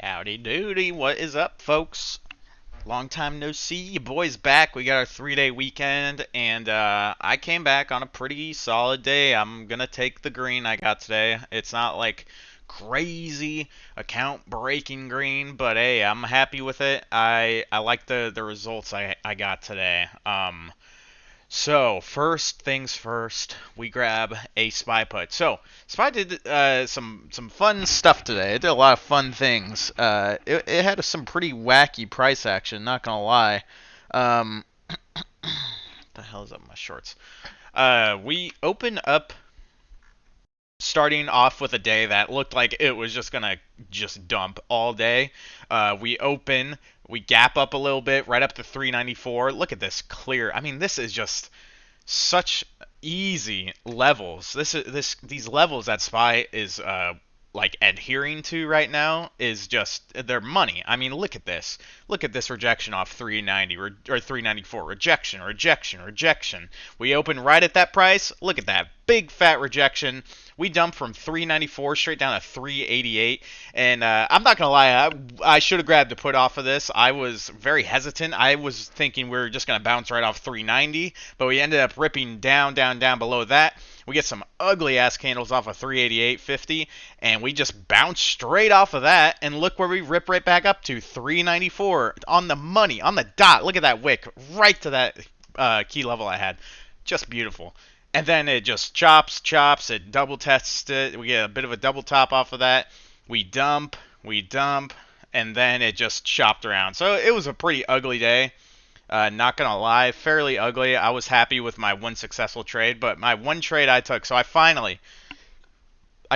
Howdy doody, what is up, folks? Long time no see. You boys back. We got our 3 day weekend, and I came back on a pretty solid day. I'm gonna take the green I got today. It's not like crazy account breaking green, but hey, I'm happy with it. I like the results I got today. So, first things first, we grab a spy put. So, spy did some fun stuff today. It did a lot of fun things. It had some pretty wacky price action, not gonna lie. Um, the hell is up with my shorts? We open up starting off with a day that looked like it was just gonna just dump all day. We open, we gap up a little bit, right up to 394. Look at this clear. I mean, this is just such easy levels. These levels that Spy is like adhering to right now is just their money. I mean, look at this. Look at this rejection off 390 or 394. Rejection, rejection, rejection. We open right at that price. Look at that big fat rejection. We dumped from 394 straight down to 388, and I'm not gonna lie, I should have grabbed the put off of this. I was very hesitant. I was thinking we were just gonna bounce right off 390, but we ended up ripping down, down, down below that. We get some ugly ass candles off of 388.50, and we just bounce straight off of that, and look where we rip right back up to 394 on the money, on the dot. Look at that wick, right to that key level I had. Just beautiful. And then it just chops, it double tests it. We get a bit of a double top off of that. We dump, and then it just chopped around. So it was a pretty ugly day. Not gonna lie, fairly ugly. I was happy with my one successful trade, but my one trade I took, so I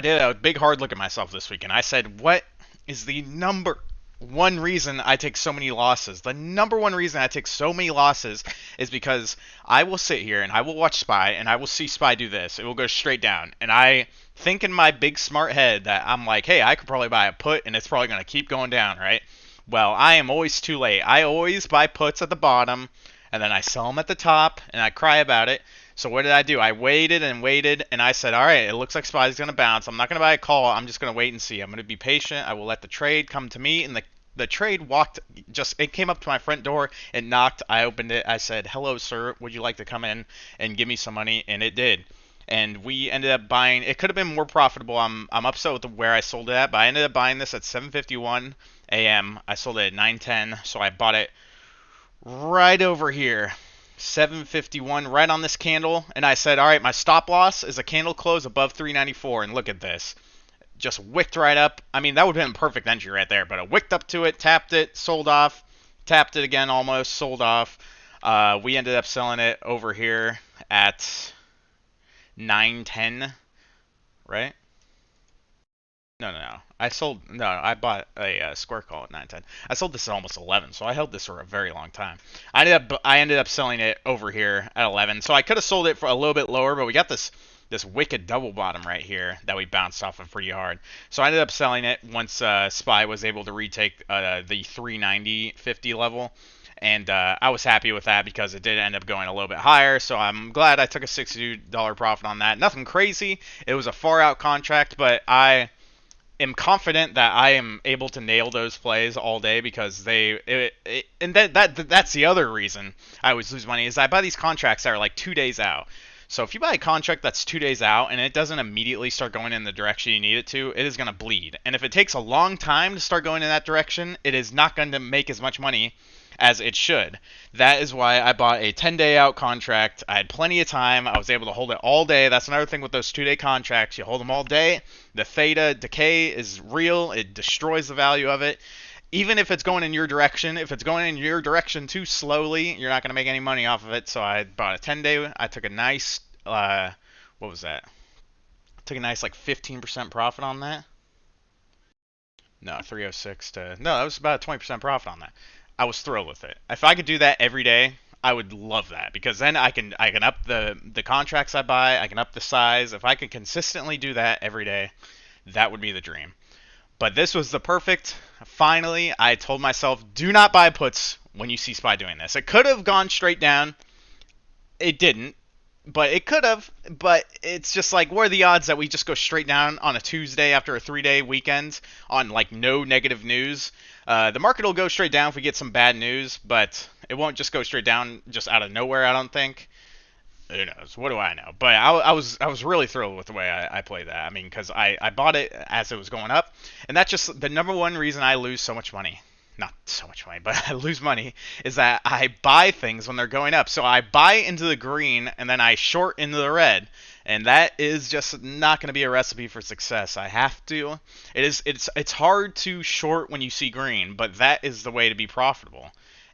did a big hard look at myself this weekend. I said, what is the number one reason I take so many losses? The number one reason I take so many losses is because I will sit here and I will watch Spy and I will see Spy do this. It will go straight down. And I think in my big smart head that I'm like, hey, I could probably buy a put and it's probably going to keep going down, right? Well, I am always too late. I always buy puts at the bottom and then I sell them at the top and I cry about it. So what did I do? I waited and waited, and I said, all right, it looks like Spy's going to bounce. I'm not going to buy a call. I'm just going to wait and see. I'm going to be patient. I will let the trade come to me, and the trade it came up to my front door. It knocked. I opened it. I said, hello, sir. Would you like to come in and give me some money? And it did. And we ended up buying. It could have been more profitable. I'm upset with where I sold it at, but I ended up buying this at 7:51 a.m. I sold it at 9:10, so I bought it right over here. 751 right on this candle, and I said, all right, my stop loss is a candle close above 394, and look at this. Just wicked right up. I mean, that would have been a perfect entry right there, but I wicked up to it, tapped it, sold off, tapped it again almost, sold off. We ended up selling it over here at 910, right? No. I bought a square call at 910. I sold this at almost 11, so I held this for a very long time. I ended up selling it over here at 11, so I could have sold it for a little bit lower, but we got this wicked double bottom right here that we bounced off of pretty hard. So I ended up selling it once Spy was able to retake the 390.50 level. And I was happy with that because it did end up going a little bit higher. So I'm glad I took a $62 profit on that. Nothing crazy. It was a far out contract, but I am confident that I am able to nail those plays all day because that's the other reason I always lose money is I buy these contracts that are like 2 days out. So if you buy a contract that's 2 days out and it doesn't immediately start going in the direction you need it to, it is going to bleed. And if it takes a long time to start going in that direction, it is not going to make as much money as it should. That is why I bought a 10-day out contract. I had plenty of time. I was able to hold it all day. That's another thing with those 2-day contracts. You hold them all day. The theta decay is real. It destroys the value of it. Even if it's going in your direction, if it's going in your direction too slowly, you're not going to make any money off of it. So I bought a 10-day. I took a nice, what was that? I took a nice like 15% profit on that. No, 306 to, no, that was about a 20% profit on that. I was thrilled with it. If I could do that every day, I would love that because then I can up the contracts I buy, I can up the size. If I could consistently do that every day, that would be the dream. But this was the perfect. Finally, I told myself, do not buy puts when you see Spy doing this. It could have gone straight down. It didn't. but it could have. But it's just like, what are the odds that we just go straight down on a Tuesday after a 3-day weekend on like no negative news? The market will go straight down if we get some bad news, but it won't just go straight down just out of nowhere. I don't think. Who knows? What do I know? But I was really thrilled with the way I played that. I mean, because I bought it as it was going up, and that's just the number one reason I lose so much money. Not so much money, but I lose money is that I buy things when they're going up. So I buy into the green and then I short into the red, and that is just not going to be a recipe for success. I have to. It's hard to short when you see green, but that is the way to be profitable.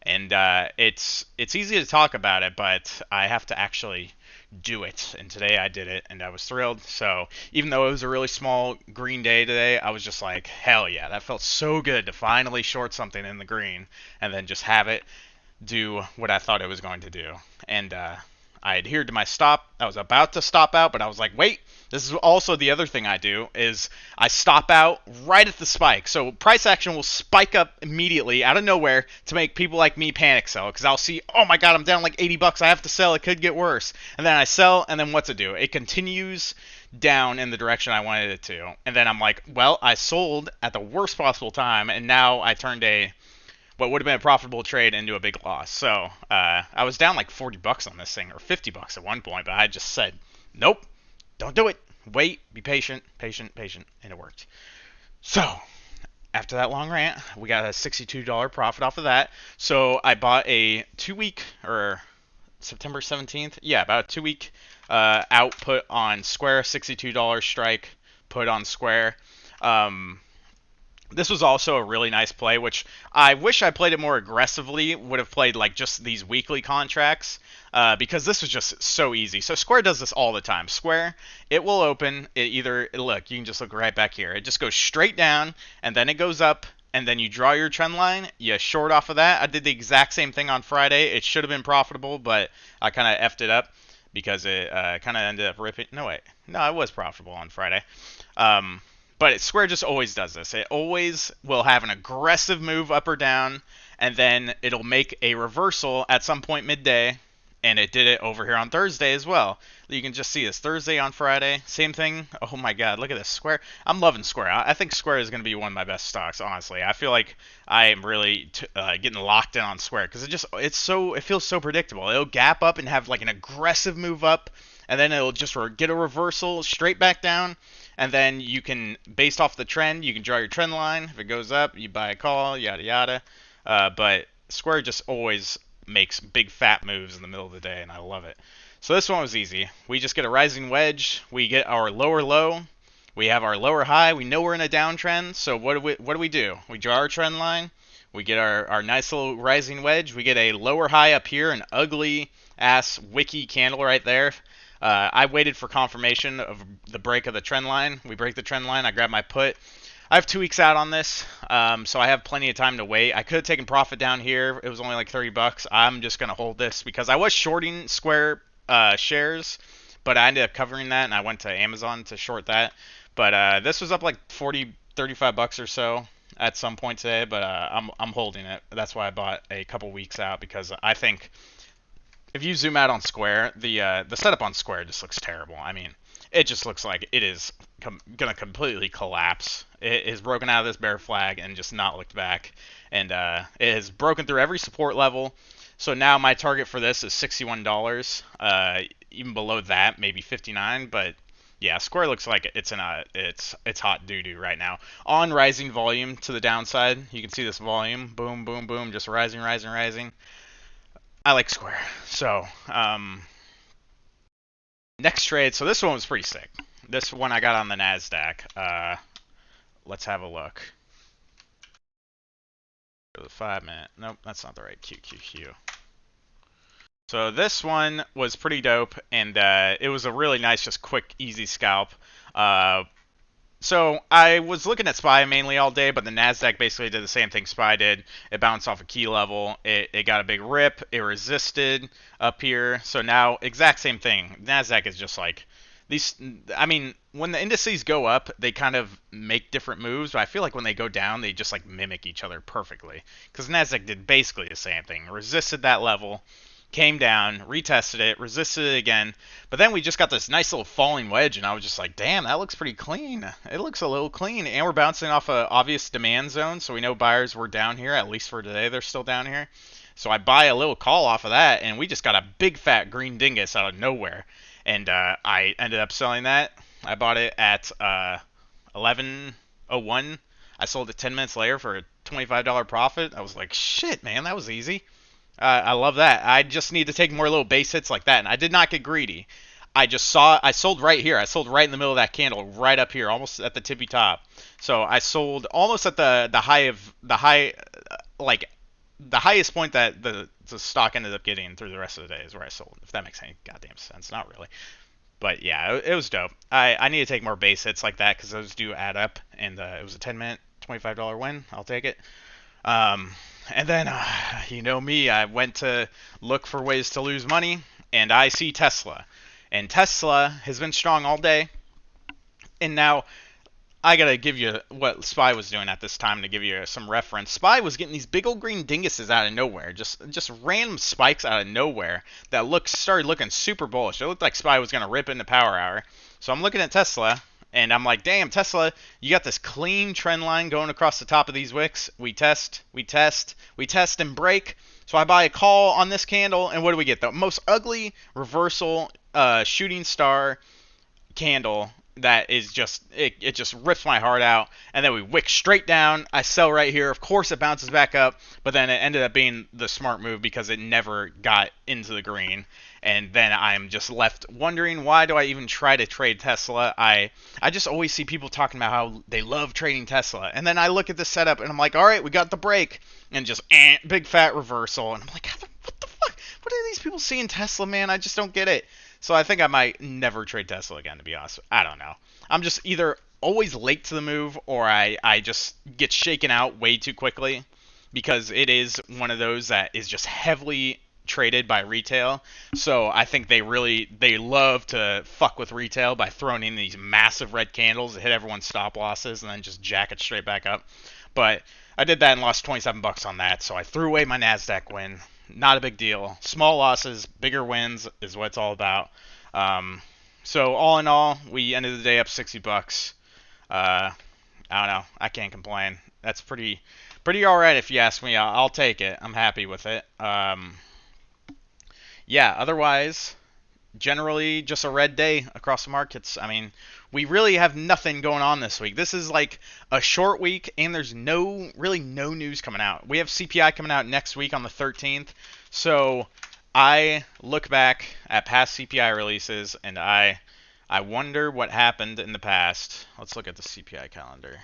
And it's easy to talk about it, but I have to actually do it. And today I did it, and I was thrilled. So even though it was a really small green day today, I was just like, hell yeah, that felt so good to finally short something in the green, and then just have it do what I thought it was going to do. And I adhered to my stop. I was about to stop out, but I was like, wait. This is also the other thing I do is I stop out right at the spike. So price action will spike up immediately out of nowhere to make people like me panic sell, because I'll see, oh my god, I'm down like $80. I have to sell. It could get worse. And then I sell, and then what's it do? It continues down in the direction I wanted it to. And then I'm like, well, I sold at the worst possible time, and now I turned what would have been a profitable trade into a big loss. So I was down like $40 on this thing, or $50 at one point, but I just said, nope, don't do it. Wait, be patient, patient, patient, and it worked. So after that long rant, we got a $62 profit off of that. So I bought a 2-week, or September 17th, yeah, about a 2-week output on Square, $62 strike put on Square. This was also a really nice play, which I wish I played it more aggressively, would have played like just these weekly contracts, because this was just so easy. So Square does this all the time. Square, it will open, look, you can just look right back here. It just goes straight down, and then it goes up, and then you draw your trend line, you short off of that. I did the exact same thing on Friday. It should have been profitable, but I kind of effed it up because it kind of ended up ripping. No, wait. No, I was profitable on Friday. But Square just always does this. It always will have an aggressive move up or down, and then it'll make a reversal at some point midday, and it did it over here on Thursday as well. You can just see this Thursday on Friday, same thing. Oh my god, look at this Square. I'm loving Square. I think Square is going to be one of my best stocks, honestly. I feel like I am really getting locked in on Square because it feels so predictable. It'll gap up and have like an aggressive move up, and then it'll just get a reversal straight back down. And then you can, based off the trend, you can draw your trend line. If it goes up, you buy a call, yada yada. But Square just always makes big fat moves in the middle of the day, and I love it. So this one was easy. We just get a rising wedge. We get our lower low. We have our lower high. We know we're in a downtrend. So what do we do? We draw our trend line. We get our nice little rising wedge. We get a lower high up here, an ugly ass wiki candle right there. I waited for confirmation of the break of the trend line. We break the trend line. I grab my put. I have 2 weeks out on this, so I have plenty of time to wait. I could have taken profit down here. It was only like $30. I'm just going to hold this because I was shorting Square shares, but I ended up covering that, and I went to Amazon to short that. But this was up like 40, $35 or so at some point today, but I'm holding it. That's why I bought a couple weeks out, because I think if you zoom out on Square, the setup on Square just looks terrible. I mean, it just looks like it is gonna completely collapse. It is broken out of this bear flag and just not looked back, and it has broken through every support level. So now my target for this is $61. Even below that, maybe 59. But yeah, Square looks like it's hot doo doo right now. On rising volume to the downside, you can see this volume, boom, boom, boom, just rising, rising, rising. I like Square. So, next trade. So this one was pretty sick. This one I got on the NASDAQ. Let's have a look. Go to the 5-minute. Nope, that's not the right QQQ. So this one was pretty dope, and it was a really nice, just quick, easy scalp. So I was looking at SPY mainly all day, but the NASDAQ basically did the same thing SPY did. It bounced off a key level. It got a big rip. It resisted up here. So now, exact same thing. NASDAQ is just like, these, I mean, when the indices go up, they kind of make different moves, but I feel like when they go down, they just like mimic each other perfectly. Because NASDAQ did basically the same thing. Resisted that level, came down, retested it, resisted it again, but then we just got this nice little falling wedge, and I was just like, damn, that looks pretty clean. It looks a little clean, and we're bouncing off a obvious demand zone, so we know buyers were down here, at least for today, they're still down here. So I buy a little call off of that, and we just got a big fat green dingus out of nowhere, and I ended up selling that. I bought it at 11:01. I sold it 10 minutes later for a $25 profit. I was like, shit, man, that was easy. I love that. I just need to take more little base hits like that, and I did not get greedy. I sold right here. I sold right in the middle of that candle, right up here, almost at the tippy top. So I sold almost at like the highest point that the stock ended up getting through the rest of the day is where I sold. If that makes any goddamn sense, not really. But yeah, it was dope. I need to take more base hits like that because those do add up, and it was a 10-minute, $25 win. I'll take it. Um, and then, you know me, I went to look for ways to lose money, and I see Tesla. And Tesla has been strong all day. And now, I gotta give you what SPY was doing at this time to give you some reference. SPY was getting these big old green dinguses out of nowhere, just random spikes out of nowhere that started looking super bullish. It looked like SPY was gonna rip into power hour. So I'm looking at Tesla, and I'm like, damn, Tesla, you got this clean trend line going across the top of these wicks. We test, and break. So I buy a call on this candle, and what do we get? The most ugly reversal shooting star candle that is just, it just rips my heart out. And then we wick straight down. I sell right here. Of course, it bounces back up, but then it ended up being the smart move because it never got into the green. And then I'm just left wondering, why do I even try to trade Tesla? I just always see people talking about how they love trading Tesla. And then I look at the setup and I'm like, all right, we got the break. And just big fat reversal. And I'm like, what the fuck? What are these people seeing Tesla, man? I just don't get it. So I think I might never trade Tesla again, to be honest. I don't know. I'm just either always late to the move or I just get shaken out way too quickly because it is one of those that is just heavily traded by retail. So I think they love to fuck with retail by throwing in these massive red candles that hit everyone's stop losses and then just jack it straight back up. But I did that and lost $27 on that, so I threw away my NASDAQ win. Not a big deal. Small losses, bigger wins is what it's all about. So all in all, we ended the day up $60. I don't know. I can't complain. That's pretty all right if you ask me. I'll take it. I'm happy with it. Yeah, otherwise, generally just a red day across the markets. I mean, we really have nothing going on this week. This is like a short week, and there's really no news coming out. We have CPI coming out next week on the 13th. So I look back at past CPI releases, and I wonder what happened in the past. Let's look at the CPI calendar.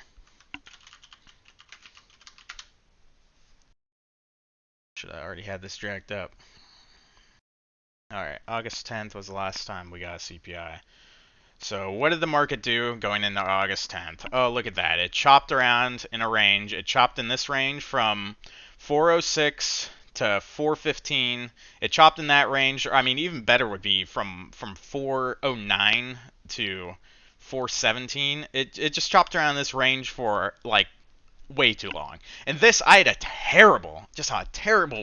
Should I already had this dragged up? Alright, August 10th was the last time we got a CPI. So what did the market do going into August 10th? Oh, look at that. It chopped around in a range. It chopped in this range from 406 to 415. It chopped in that range. I mean, even better would be from 409 to 417. It just chopped around this range for like way too long. And this, I had a terrible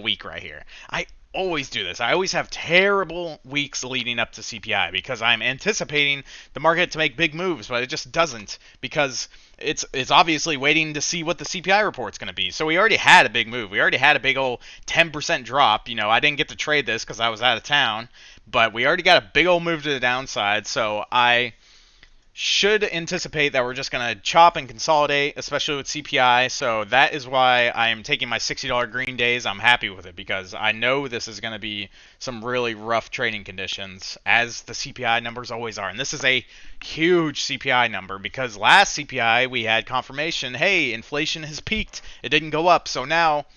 week right here. I always do this. I always have terrible weeks leading up to CPI because I'm anticipating the market to make big moves, but it just doesn't because it's obviously waiting to see what the CPI report's going to be. So we already had a big move. We already had a big old 10% drop. You know, I didn't get to trade this because I was out of town, but we already got a big old move to the downside. So I should anticipate that we're just going to chop and consolidate, especially with CPI. So that is why I am taking my $60 green days. I'm happy with it because I know this is going to be some really rough trading conditions, as the CPI numbers always are. And this is a huge CPI number because last CPI we had confirmation, hey, inflation has peaked. It didn't go up. So now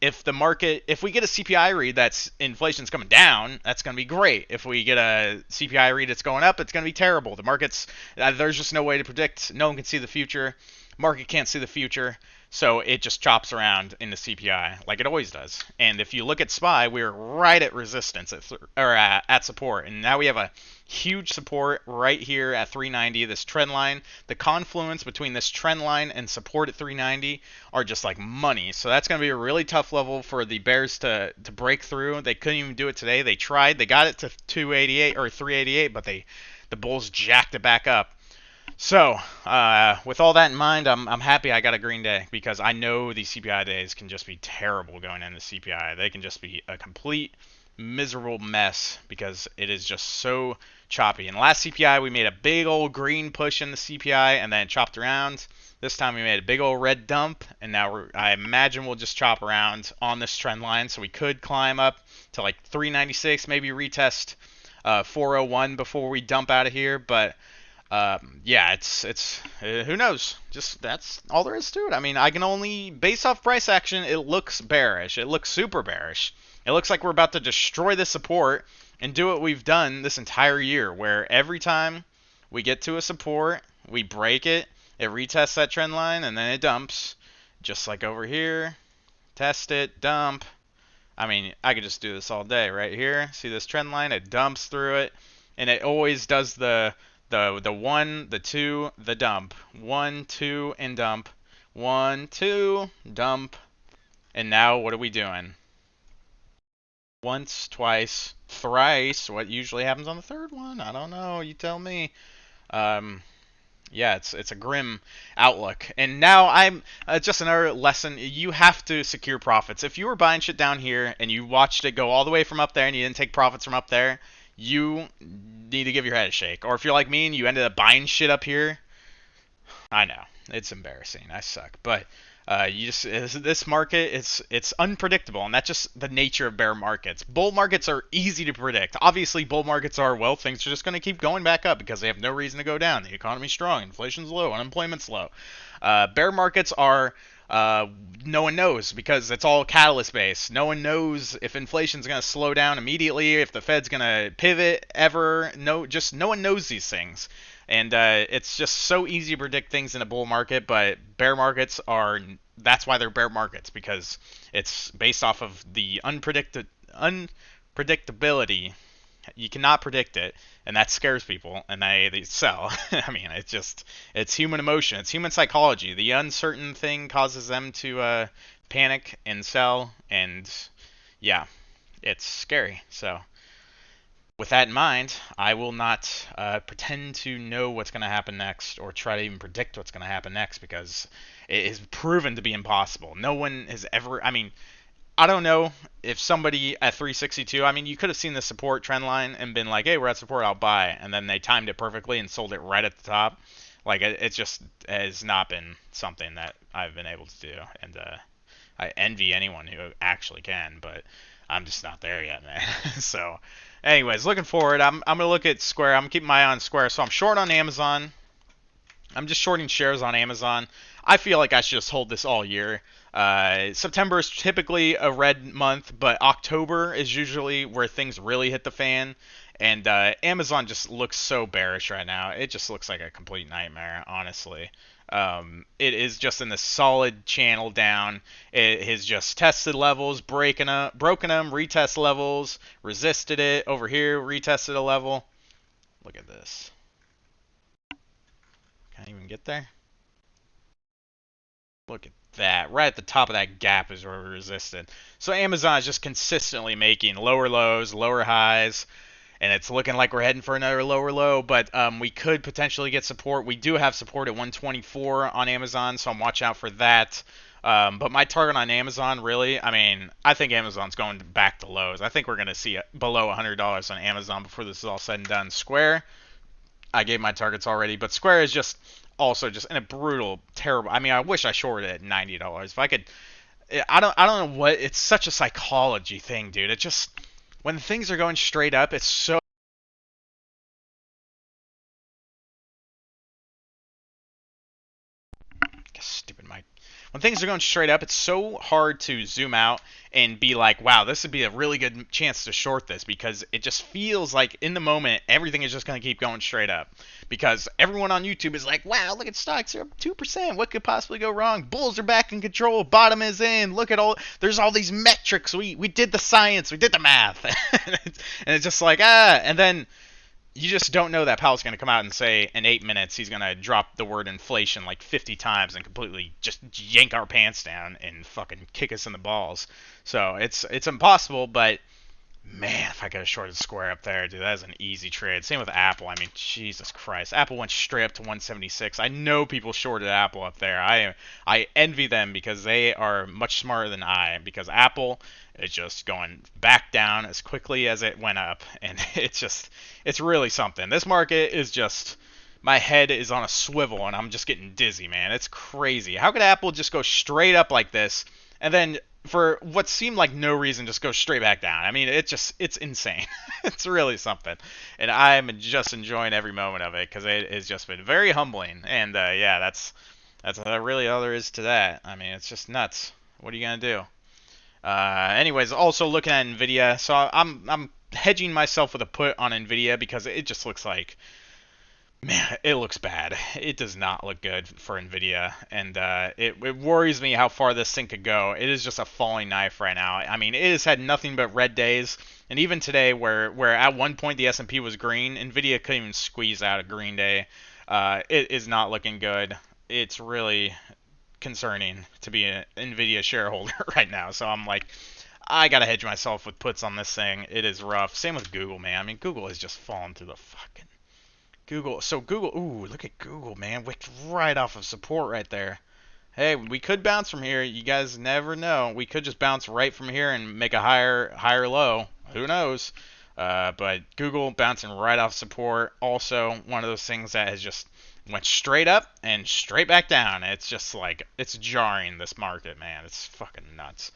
if we get a CPI read that's inflation's coming down, that's going to be great. If we get a CPI read that's going up, it's going to be terrible. The market's, there's just no way to predict. No one can see the future. market can't see the future, so it just chops around in the CPI like it always does. And if you look at SPY, we're right at resistance or at support, and now we have a huge support right here at 390. This trend line, the confluence between this trend line and support at 390 are just like money. So that's going to be a really tough level for the bears to break through. They couldn't even do it today. They tried. They got it to 288 or 388, but the bulls jacked it back up. So, with all that in mind, I'm happy I got a green day because I know these CPI days can just be terrible going into CPI. They can just be a complete miserable mess because it is just so choppy. In the last CPI, we made a big old green push in the CPI and then chopped around. This time we made a big old red dump, and now I imagine we'll just chop around on this trend line. So we could climb up to like 396, maybe retest 401 before we dump out of here, but yeah, it's who knows? Just that's all there is to it. I mean, I can only based off price action, it looks bearish. It looks super bearish. It looks like we're about to destroy the support and do what we've done this entire year, where every time we get to a support, we break it, it retests that trend line, and then it dumps, just like over here. Test it, dump. I mean, I could just do this all day right here. See this trend line? It dumps through it, and it always does the 1, the 2, the dump. 1, 2, and dump. 1, 2, dump. And now what are we doing? Once, twice, thrice. What usually happens on the third one? I don't know. You tell me. Yeah, it's a grim outlook. And now I'm just another lesson. You have to secure profits. If you were buying shit down here and you watched it go all the way from up there and you didn't take profits from up there, you need to give your head a shake. Or if you're like me and you ended up buying shit up here, I know it's embarrassing. I suck, but you just this market it's unpredictable, and that's just the nature of bear markets. Bull markets are easy to predict. Obviously, bull markets are, well, things are just going to keep going back up because they have no reason to go down. The economy's strong, inflation's low, unemployment's low. Bear markets are no one knows because it's all catalyst based. No one knows if inflation's going to slow down immediately, if the Fed's going to pivot ever. Just no one knows these things. And it's just so easy to predict things in a bull market, but bear markets that's why they're bear markets, because it's based off of the unpredictability. You cannot predict it, and that scares people, and they sell. I mean, it's human emotion. It's human psychology. The uncertain thing causes them to panic and sell, and yeah, it's scary. So with that in mind, I will not pretend to know what's going to happen next or try to even predict what's going to happen next because it is proven to be impossible. No one has ever, I mean, I don't know if somebody at 362, I mean, you could have seen the support trend line and been like, hey, we're at support, I'll buy. And then they timed it perfectly and sold it right at the top. Like, it just has not been something that I've been able to do. And I envy anyone who actually can, but I'm just not there yet, man. So, anyways, looking forward, I'm going to look at Square. I'm keeping my eye on Square. So I'm short on Amazon. I'm just shorting shares on Amazon. I feel like I should just hold this all year. September is typically a red month, but October is usually where things really hit the fan. And Amazon just looks so bearish right now. It just looks like a complete nightmare, honestly. It is just in the solid channel down. It has just tested levels, broken them, retest levels, resisted it. Over here, retested a level. Look at this. Can't even get there. Look at that. Right at the top of that gap is where we resisted. So Amazon is just consistently making lower lows, lower highs, and it's looking like we're heading for another lower low, but we could potentially get support. We do have support at 124 on Amazon, so I'm watch out for that. But my target on Amazon, really, I mean, I think Amazon's going back to lows. I think we're going to see below $100 on Amazon before this is all said and done. Square, I gave my targets already, but Square is just also just in a brutal, terrible. I mean, I wish I shorted it at $90. If I could, I don't know what. It's such a psychology thing, dude. It just when things are going straight up, it's so stupid mic. when things are going straight up, it's so hard to zoom out and be like, wow, this would be a really good chance to short this, because it just feels like in the moment everything is just going to keep going straight up, because everyone on YouTube is like, wow, look at stocks, they're up 2%, what could possibly go wrong? Bulls are back in control, bottom is in, look at all, there's all these metrics, we did the science, we did the math. And it's just like, and then you just don't know that Powell's going to come out and say in 8 minutes he's going to drop the word inflation like 50 times and completely just yank our pants down and fucking kick us in the balls. So it's impossible, but man, if I could have shorted Square up there, dude, that is an easy trade. Same with Apple. I mean, Jesus Christ. Apple went straight up to 176. I know people shorted Apple up there. I envy them because they are much smarter than I, because Apple is just going back down as quickly as it went up, and it's really something. This market is just, my head is on a swivel and I'm just getting dizzy, man. It's crazy. How could Apple just go straight up like this and then for what seemed like no reason just go straight back down? I mean, it's insane. It's really something. And I'm just enjoying every moment of it because it has just been very humbling. And yeah, that's really all there is to that. I mean, it's just nuts. What are you going to do? Anyways, also looking at Nvidia. So I'm hedging myself with a put on Nvidia because it just looks like, man, it looks bad. It does not look good for Nvidia, and it worries me how far this thing could go. It is just a falling knife right now. I mean, it has had nothing but red days, and even today, where at one point the S&P was green, Nvidia couldn't even squeeze out a green day. It is not looking good. It's really concerning to be an Nvidia shareholder right now. So I'm like, I gotta hedge myself with puts on this thing. It is rough. Same with Google, man. I mean, Google has just fallen through the fucking Google. So Google, ooh, look at Google, man. Wicked right off of support right there. Hey, we could bounce from here. You guys never know. We could just bounce right from here and make a higher low. Who knows? But Google bouncing right off support. Also, one of those things that has just went straight up and straight back down. It's just like, it's jarring, this market, man. It's fucking nuts.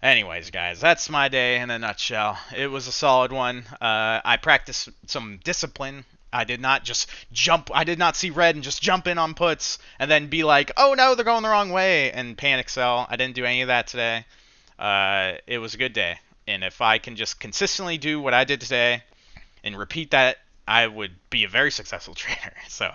Anyways, guys, that's my day in a nutshell. It was a solid one. I practiced some discipline. I did not just jump. I did not see red and just jump in on puts and then be like, oh no, they're going the wrong way, and panic sell. I didn't do any of that today. It was a good day. And if I can just consistently do what I did today and repeat that, I would be a very successful trader. So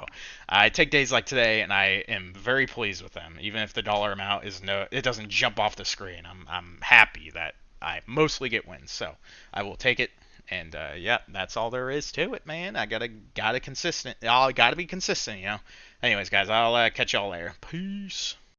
I take days like today, and I am very pleased with them. Even if the dollar amount is it doesn't jump off the screen. I'm happy that I mostly get wins. So I will take it. And yeah, that's all there is to it, man. I gotta be consistent. You know. Anyways, guys, I'll catch y'all later. Peace.